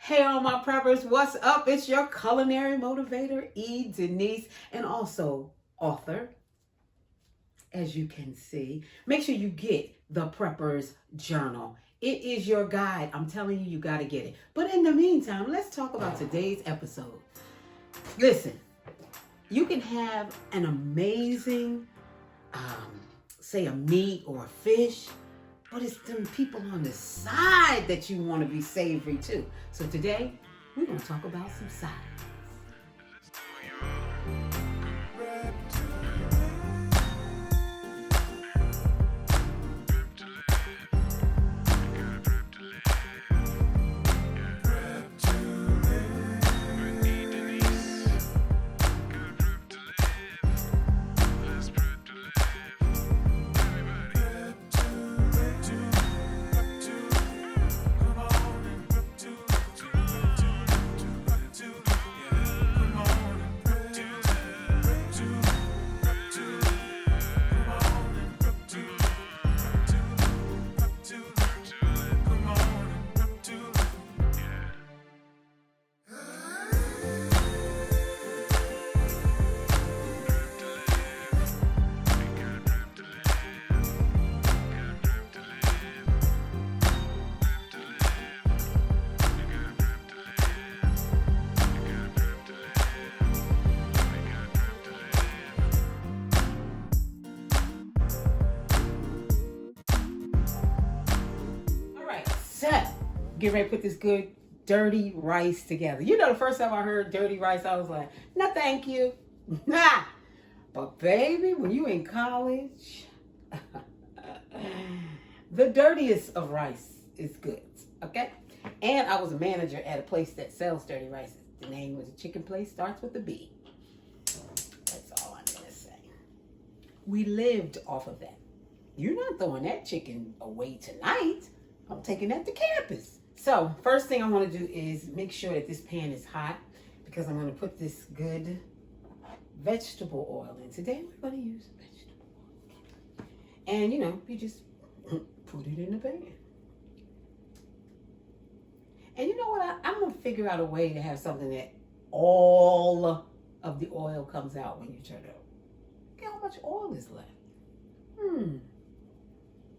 Hey all my preppers, what's up? It's your culinary motivator, E. Denise, and also author, as you can see. Make sure you get the Prepper's Journal. It is your guide. I'm telling you, you got to get it. But in the meantime, let's talk about today's episode. Listen, you can have an amazing, say a meat or a fish, but it's them people on the side that you want to be savory too. So today, we're going to talk about some sides. Get ready to put this good dirty rice together. You know, the first time I heard dirty rice, I was like, no, thank you. Nah. But baby, when you in college, the dirtiest of rice is good, okay? And I was a manager at a place that sells dirty rice. The name was a chicken place, starts with a B. That's all I'm gonna say. We lived off of that. You're not throwing that chicken away tonight. I'm taking that to campus. So first thing I want to do is make sure that this pan is hot because I'm going to put this good vegetable oil in. Today we're going to use vegetable oil. And you know, you just put it in the pan. And you know what? I'm going to figure out a way to have something that all of the oil comes out when you turn it over. Look how much oil is left.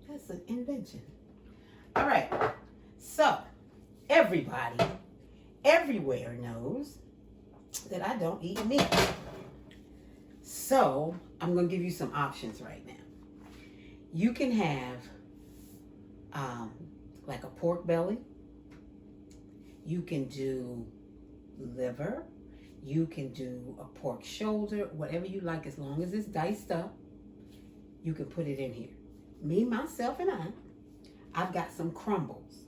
That's an invention. All right. So, everybody, everywhere knows that I don't eat meat. So, I'm going to give you some options right now. You can have like a pork belly. You can do liver. You can do a pork shoulder, whatever you like, as long as it's diced up. You can put it in here. Me, myself, and I've got some crumbles.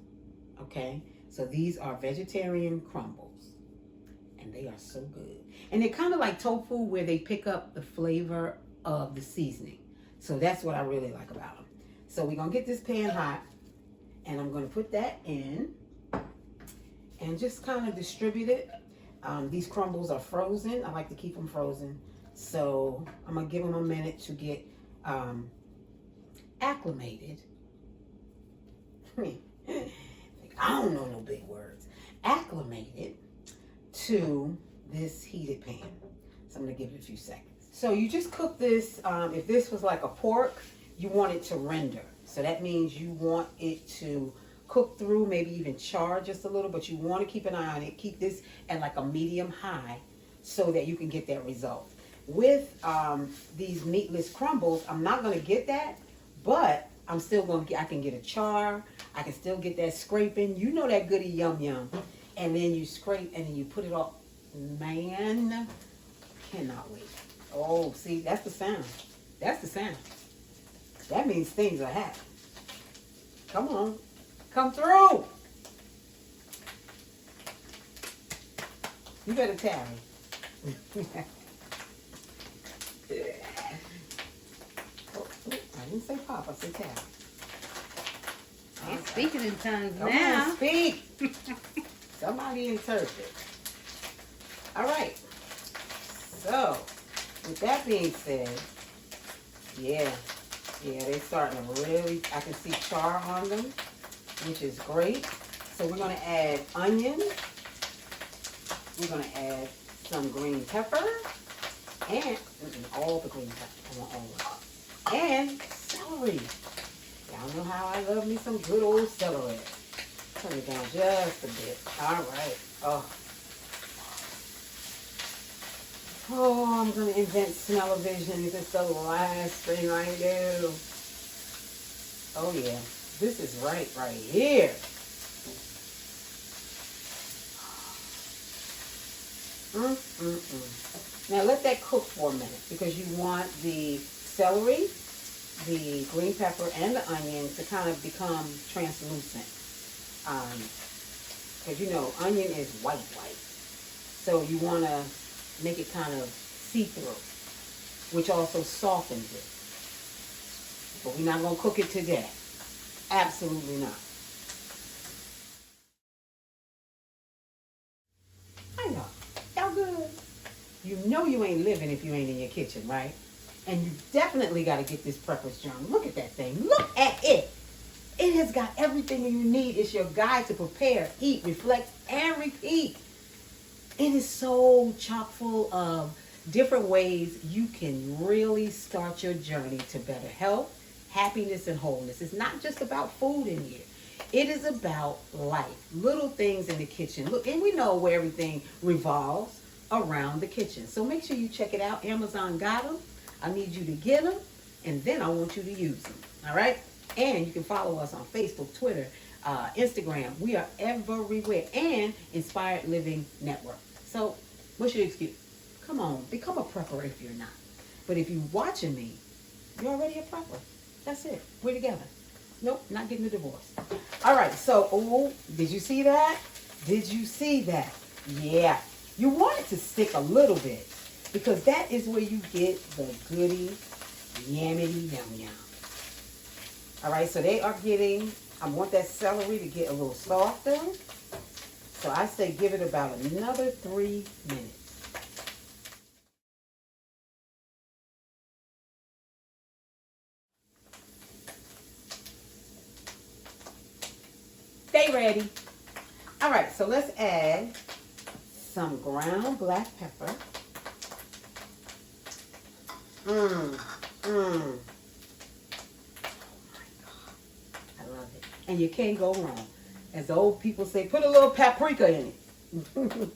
Okay, so these are vegetarian crumbles, and they are so good. And they're kind of like tofu, where they pick up the flavor of the seasoning. So that's what I really like about them. So we're gonna get this pan hot, and I'm gonna put that in, and just kind of distribute it. These crumbles are frozen. I like to keep them frozen, so I'm gonna give them a minute to get acclimated. I don't know no big words. Acclimated to this heated pan. So I'm going to give it a few seconds. So you just cook this. If this was like a pork, you want it to render. So that means you want it to cook through, maybe even char just a little, but you want to keep an eye on it. Keep this at like a medium high so that you can get that result. With these meatless crumbles, I'm not going to get that, but I'm still going to get, I can get a char. I can still get that scraping. You know that goody yum yum. And then you scrape and then you put it all. Man, cannot wait. Oh, see, that's the sound. That's the sound. That means things are happening. Come on. Come through. You better tarry. I didn't say pop, I said tap. He's speaking in tongues Come now. on, speak. Somebody interpret. All right. So, with that being said, yeah, they're starting to really, I can see char on them, which is great. So we're going to add onions. We're going to add some green pepper. And all the green pepper. I want all of it. And celery. Y'all know how I love me some good old celery. Turn it down just a bit. All right. Oh, I'm going to invent smell-o-vision. This is the last thing I do. Oh, yeah. This is right here. Now, let that cook for a minute because you want the celery, the green pepper, and the onion to kind of become translucent. Because, you know, onion is white. So you want to make it kind of see-through, which also softens it. But we're not going to cook it today. Absolutely not. I know. Y'all good? You know you ain't living if you ain't in your kitchen, right? And you definitely got to get this Prepper's Journal. Look at that thing. Look at it. It has got everything you need. It's your guide to prepare, eat, reflect, and repeat. It is so chock full of different ways you can really start your journey to better health, happiness, and wholeness. It's not just about food in here. It is about life, little things in the kitchen. Look, and we know where everything revolves around the kitchen. So make sure you check it out. Amazon got them. I need you to get them, and then I want you to use them. All right? And you can follow us on Facebook, Twitter, Instagram. We are everywhere. And Inspired Living Network. So what's your excuse? Come on, become a prepper if you're not. But if you're watching me, you're already a prepper. That's it. We're together. Nope, not getting a divorce. All right, so, did you see that? Did you see that? Yeah. You want it to stick a little bit because that is where you get the goody, yammity, yum, yum. All right, so they are getting, I want that celery to get a little softer. So I say give it about another 3 minutes. Stay ready. All right, so let's add some ground black pepper. Oh my God. I love it. And you can't go wrong. As the old people say, put a little paprika in it. Come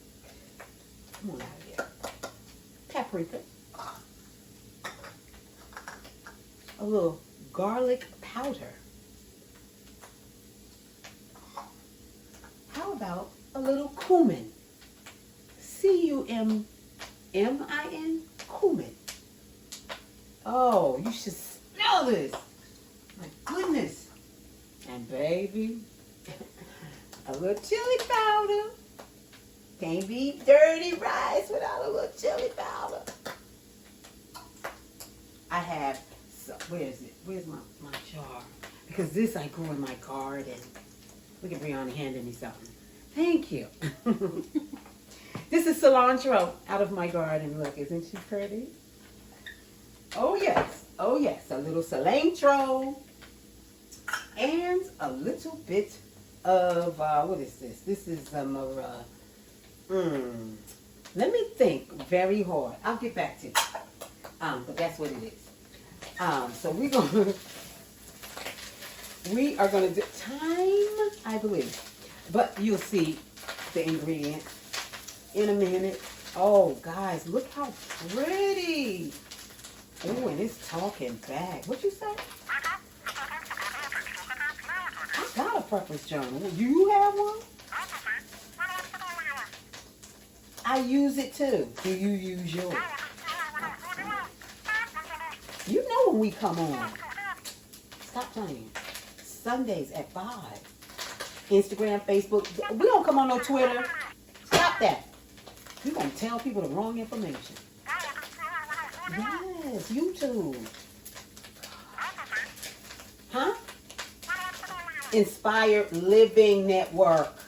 on out of here. Paprika. A little garlic powder. How about a little cumin? C-U-M-M-I-N, cumin. Oh, you should smell this. My goodness. And baby, a little chili powder. Can't be dirty rice without a little chili powder. I have, where is it? Where's my jar? Because this I grew in my garden. Look at Brianna handing me something. Thank you. This is cilantro out of my garden. Look, isn't she pretty? Oh, yes. Oh, yes. A little cilantro. And a little bit of, what is this? This is let me think very hard. I'll get back to you. But that's what it is. So we are going to do thyme, I believe. But you'll see the ingredients in a minute. Oh, guys, look how pretty. Oh, and it's talking back. What you say? I got a Prepper's Journal. You have one? I use it too. Do you use yours? You know when we come on. Stop playing. Sundays at 5. Instagram, Facebook. We don't come on no Twitter. Stop that. You're going to tell people the wrong information. Yes, YouTube. Huh? Inspired Living Network.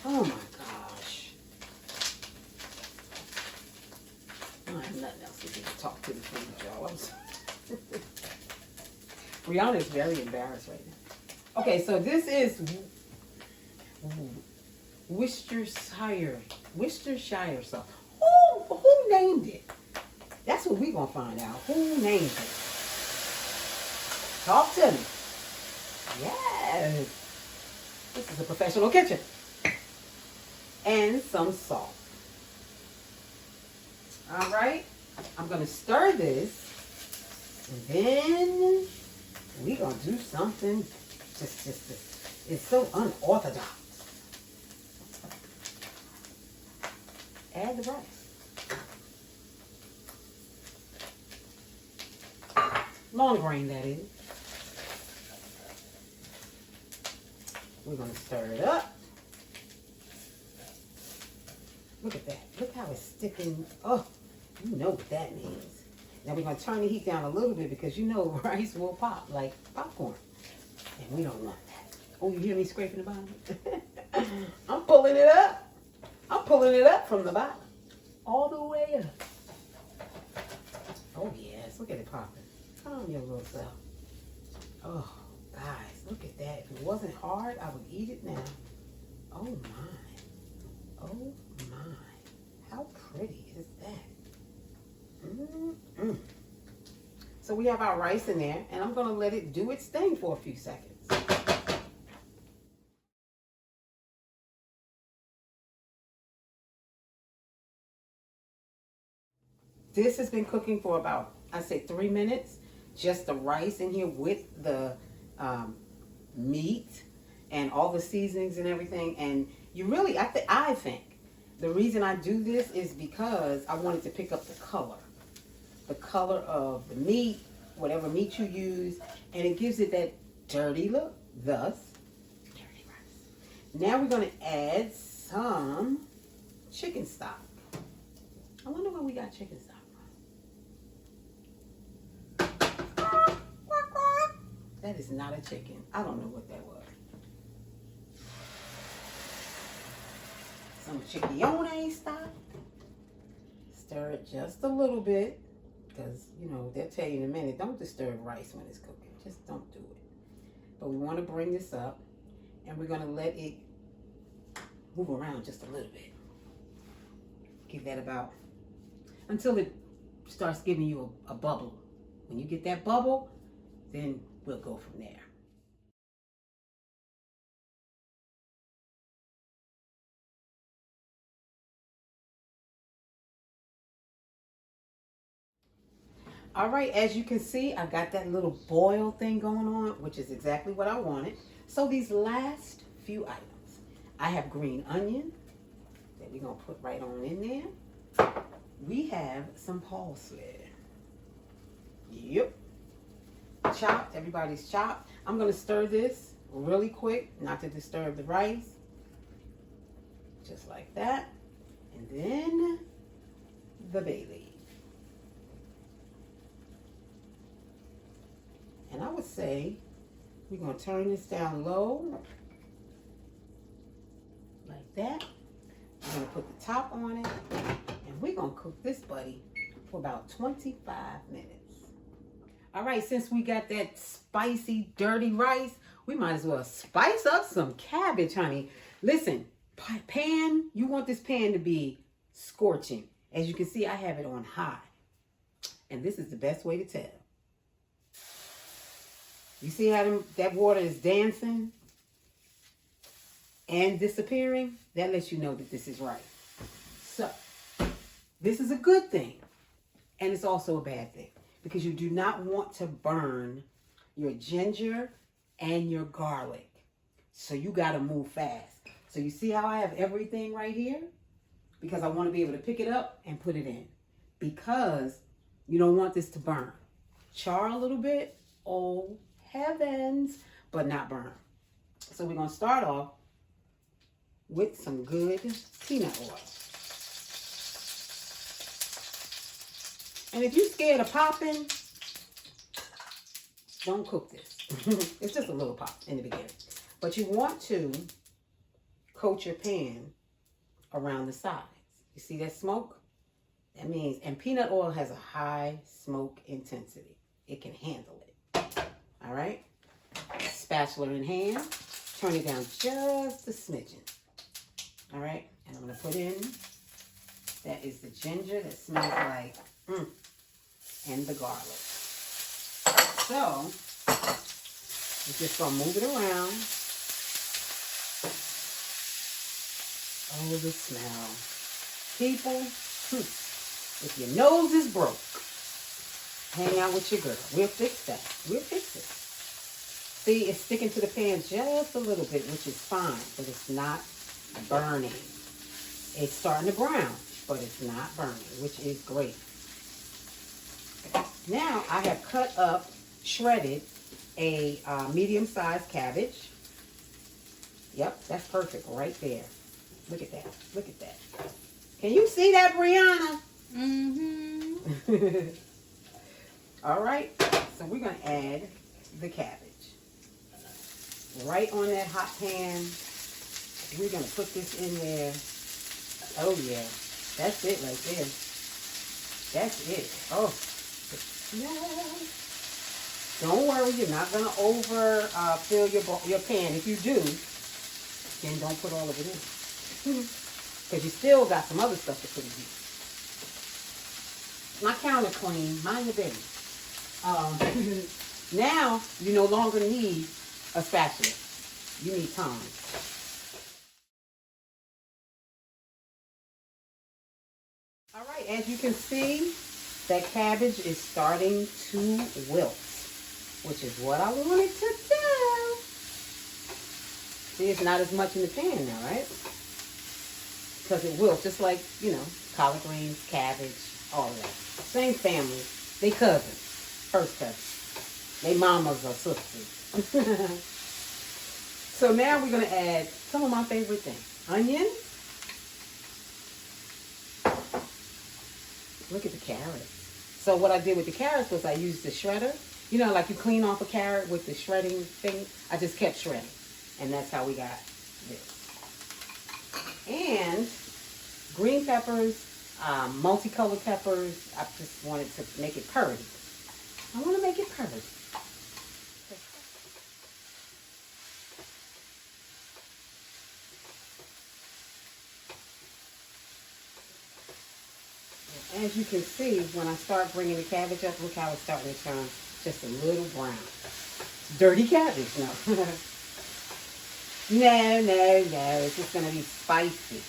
Oh my gosh. I have nothing else to do to talk to the food, y'all. Brianna is very embarrassed right now. Okay, so this is Worcestershire sauce. Who named it? That's what we're going to find out. Who named it? Talk to me. Yes. This is a professional kitchen. And some salt. All right. I'm going to stir this. And then we're going to do something it's so unorthodox. Add the rice. Long grain, that is. We're going to stir it up. Look at that. Look how it's sticking. Oh, you know what that means. Now we're going to turn the heat down a little bit because you know rice will pop like popcorn. And we don't want that. Oh, you hear me scraping the bottom? I'm pulling it up. I'm pulling it up from the bottom. All the way up. Oh, yes. Look at it popping. Calm your little self. Oh, guys, look at that. If it wasn't hard, I would eat it now. Oh, my. Oh, my. How pretty is that? So we have our rice in there, and I'm going to let it do its thing for a few seconds. This has been cooking for about, I'd say 3 minutes. Just the rice in here with the meat and all the seasonings and everything. And you really, I think the reason I do this is because I wanted to pick up the color. The color of the meat, whatever meat you use, and it gives it that dirty look, thus, dirty rice. Now we're going to add some chicken stock. I wonder where we got chicken stock from. That is not a chicken. I don't know what that was. Some chicken stock. Stir it just a little bit. Because, you know, they'll tell you in a minute, don't disturb rice when it's cooking. Just don't do it. But we want to bring this up. And we're going to let it move around just a little bit. Give that about, until it starts giving you a bubble. When you get that bubble, then we'll go from there. All right, as you can see, I got that little boil thing going on, which is exactly what I wanted. So these last few items, I have green onion that we're going to put right on in there. We have some parsley. Yep. Chopped, everybody's chopped. I'm going to stir this really quick, not to disturb the rice. Just like that. And then the bay leaf. And I would say we're going to turn this down low, like that. We're going to put the top on it, and we're going to cook this buddy for about 25 minutes. All right, since we got that spicy, dirty rice, we might as well spice up some cabbage, honey. Listen, pan, you want this pan to be scorching. As you can see, I have it on high. And this is the best way to tell. You see how that water is dancing and disappearing? That lets you know that this is right. So, this is a good thing. And it's also a bad thing. Because you do not want to burn your ginger and your garlic. So you got to move fast. So you see how I have everything right here? Because I want to be able to pick it up and put it in. Because you don't want this to burn. Char a little bit. Oh, heavens, but not burn. So we're going to start off with some good peanut oil. And if you're scared of popping, don't cook this. It's just a little pop in the beginning. But you want to coat your pan around the sides. You see that smoke? That means, and peanut oil has a high smoke intensity. It can handle it. All right, spatula in hand, turn it down just a smidgen. All right, and I'm gonna put in, that is the ginger that smells like, and the garlic. So, we're just gonna move it around. Oh, the smell. People, if your nose is broke, hang out with your girl. We'll fix that. We'll fix it. See, it's sticking to the pan just a little bit, which is fine, but it's not burning. It's starting to brown, but it's not burning, which is great. Now, I have cut up, shredded, a medium-sized cabbage. Yep, that's perfect right there. Look at that. Look at that. Can you see that, Brianna? Mm-hmm. All right, so we're going to add the cabbage. Right on that hot pan, we're going to put this in there. Oh, yeah. That's it right there. That's it. Oh, don't worry, you're not going to fill your pan. If you do, then don't put all of it in. Because you still got some other stuff to put in here. My counter clean. Mind your business. Now, you no longer need a spatula. You need tongs. All right, as you can see, that cabbage is starting to wilt, which is what I wanted to do. See, it's not as much in the pan now, right? Because it wilts, just like, collard greens, cabbage, all of that. Same family. They cousins. First cousins. They mamas or sisters. So now we're going to add some of my favorite things. Onion. Look at the carrots. So what I did with the carrots was I used the shredder. You know, like you clean off a carrot with the shredding thing. I just kept shredding. And that's how we got this. And green peppers, multicolored peppers. I just wanted to make it purdy. I want to make it purdy. As you can see, when I start bringing the cabbage up, look how it's starting to turn just a little brown. It's dirty cabbage, no. No. It's just going to be spicy.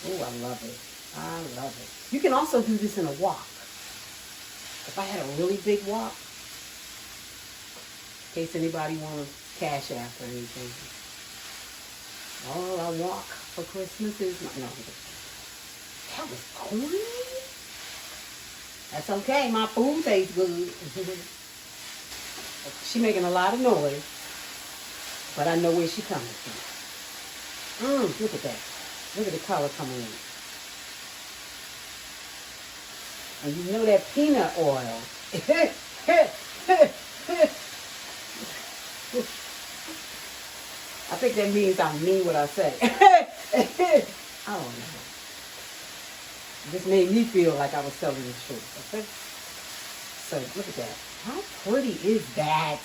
Oh, I love it. I love it. You can also do this in a wok. If I had a really big wok, in case anybody wants cash app or anything. All I wok for Christmas is my... No, that was corny. That's okay. My food tastes good. She making a lot of noise, but I know where she coming from. Look at that. Look at the color coming in. And you know that peanut oil. I think that means I mean what I say. I don't know. This made me feel like I was telling the truth. Okay? So look at that. How pretty is that?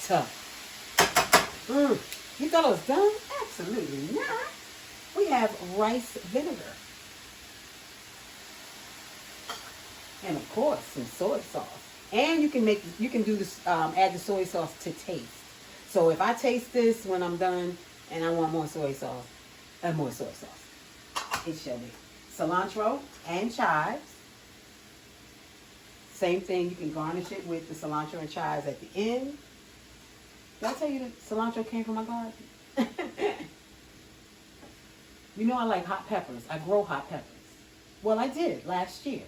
You thought it was done? Absolutely not. We have rice vinegar. And of course, some soy sauce. And you can do this, add the soy sauce to taste. So if I taste this when I'm done and I want more soy sauce, add more soy sauce. It shall be. Cilantro and chives. Same thing, you can garnish it with the cilantro and chives at the end. Did I tell you that cilantro came from my garden? You know I like hot peppers. I grow hot peppers. Well, I did last year.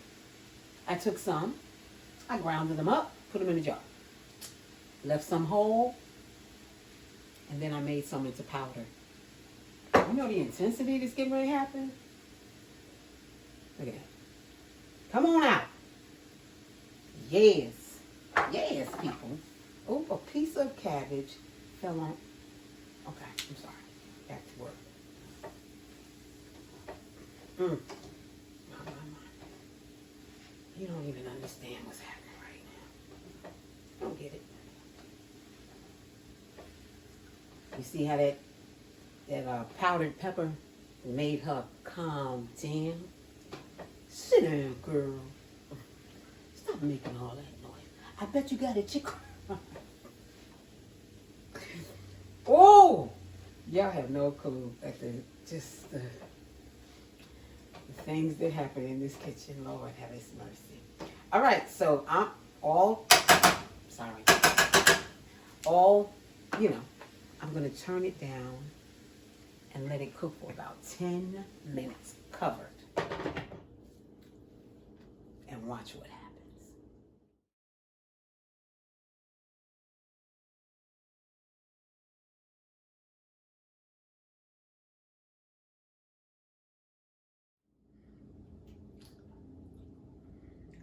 I took some, I grounded them up, put them in a jar. Left some whole, and then I made some into powder. You know the intensity that's getting ready to happen? Look at that. Come on out. Yes. Yes, people. Oh, a piece of cabbage fell on. Okay, I'm sorry. Back to work. My. You don't even understand what's happening right now. Don't get it. You see how that powdered pepper made her calm down. Sit down, girl. Stop making all that noise. I bet you got a chicken. Oh! Y'all have no clue at the things that happen in this kitchen. Lord have his mercy. All right, so I'm all, I'm going to turn it down and let it cook for about 10 minutes covered. And watch what happens.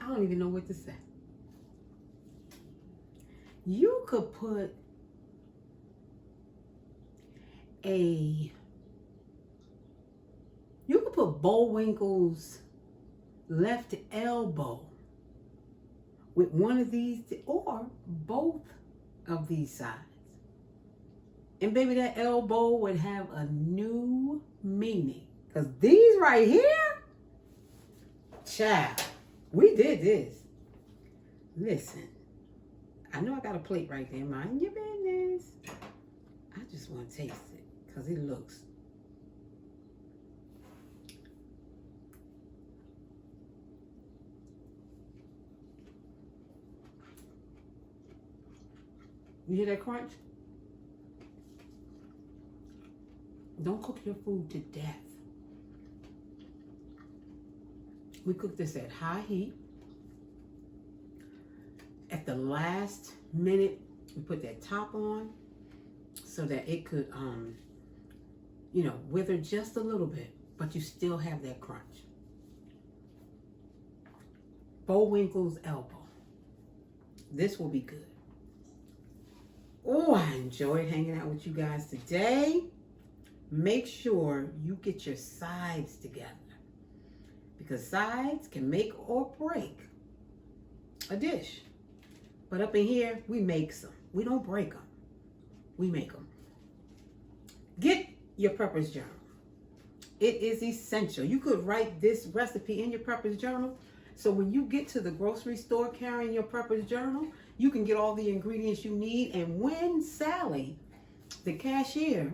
I don't even know what to say. You could put Bullwinkle's left elbow with one of these or both of these sides. And baby, that elbow would have a new meaning. Because these right here, child, we did this. Listen, I know I got a plate right there. Mind your business. I just want to taste it because it looks. You hear that crunch? Don't cook your food to death. We cook this at high heat. At the last minute, we put that top on so that it could, wither just a little bit, but you still have that crunch. Bullwinkle's elbow. This will be good. Oh, I enjoyed hanging out with you guys today. Make sure you get your sides together because sides can make or break a dish. But up in here, we make some. We don't break them. We make them. Get your prepper's journal. It is essential. You could write this recipe in your prepper's journal. So when you get to the grocery store carrying your prepper's journal, you can get all the ingredients you need. And when Sally, the cashier,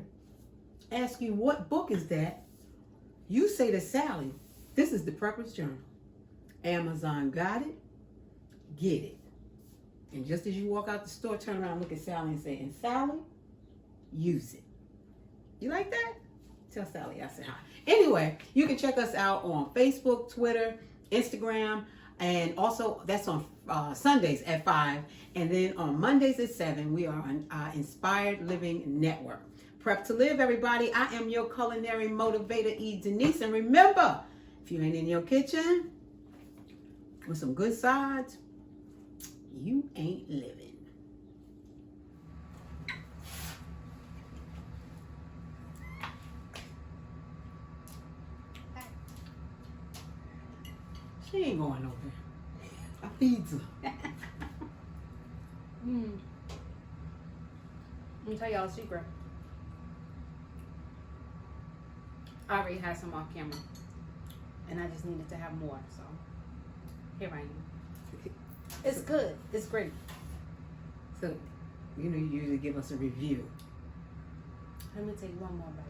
asks you what book is that, you say to Sally, this is the prepper's journal. Amazon got it. Get it. And just as you walk out the store, turn around, look at Sally and say, and Sally, use it. You like that? Tell Sally I said hi. Anyway, you can check us out on Facebook, Twitter, Instagram, and also that's on Sundays at 5. And then on Mondays at 7, we are on Inspired Living Network. Prep to Live, everybody. I am your culinary motivator, E. Denise. And remember, if you ain't in your kitchen with some good sides, you ain't living. She ain't going nowhere. I feed her. Let me tell y'all a secret. I already had some off camera, and I just needed to have more, so here I am. It's good. It's great. So, you usually give us a review. Let me take one more bite.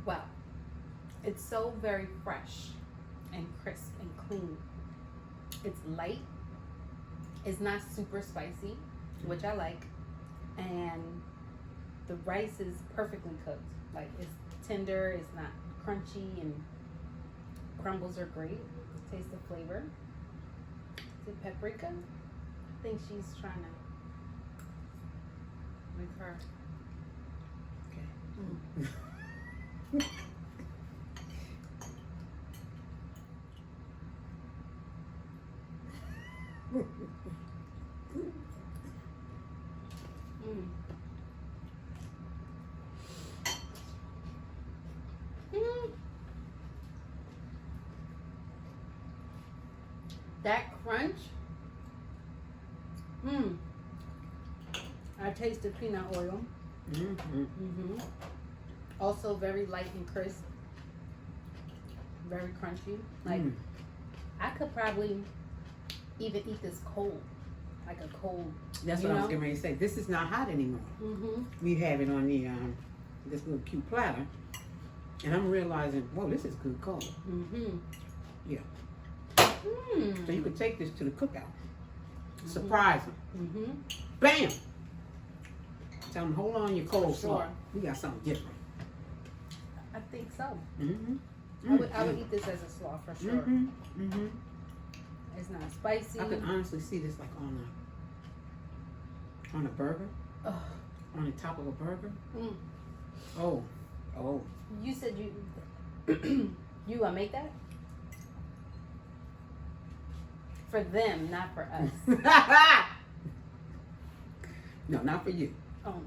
Wow. It's so very fresh and crisp and clean. It's light. It's not super spicy, which I like. And the rice is perfectly cooked. Like, it's tender, it's not crunchy, and crumbles are great. Taste the flavor. Is it paprika? I think she's trying to make her. Okay. That crunch, taste the peanut oil. Also very light and crisp. Very crunchy. Like, I could probably even eat this cold. Like a cold. That's what I was getting ready to say. This is not hot anymore. We have it on the this little cute platter. And I'm realizing, whoa, this is good cold. Yeah. So you could take this to the cookout. Surprise them. Bam! Tell them, hold on your cold slaw. We got something different. I think so. I would eat this as a slaw for sure. It's not spicy. I could honestly see this like on a burger. On the top of a burger. Oh. You said you you gonna make that? For them, not for us. No, not for you. Oh.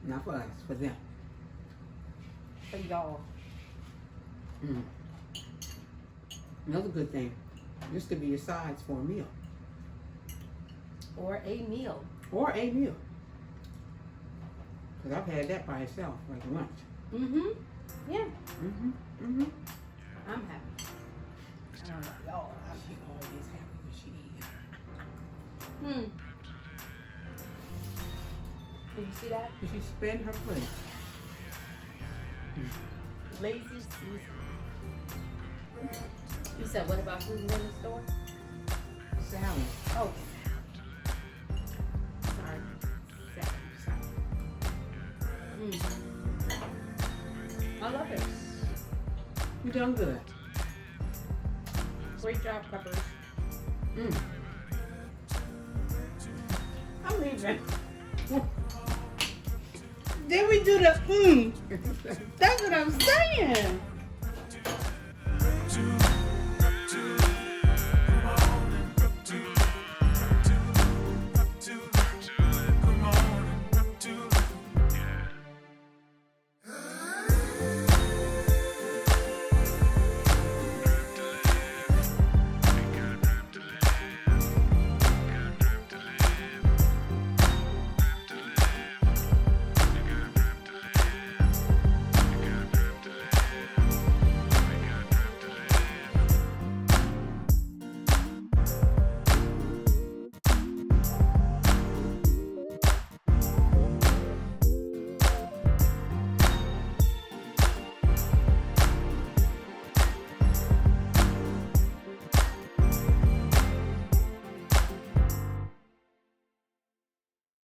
Not for us, for them. For y'all. Another good thing. This could be your sides for a meal. Or a meal. Because I've had that by itself, like lunch. Yeah. I'm happy. I don't know y'all. She always happy when she eats. Did you see that? Did she spend her plate? Lazy Susan. You said what about Susan in the store? Salad. Oh. Sorry. I love it. You done good. Great job, Peppers. I'm leaving. Did we do the That's what I'm saying.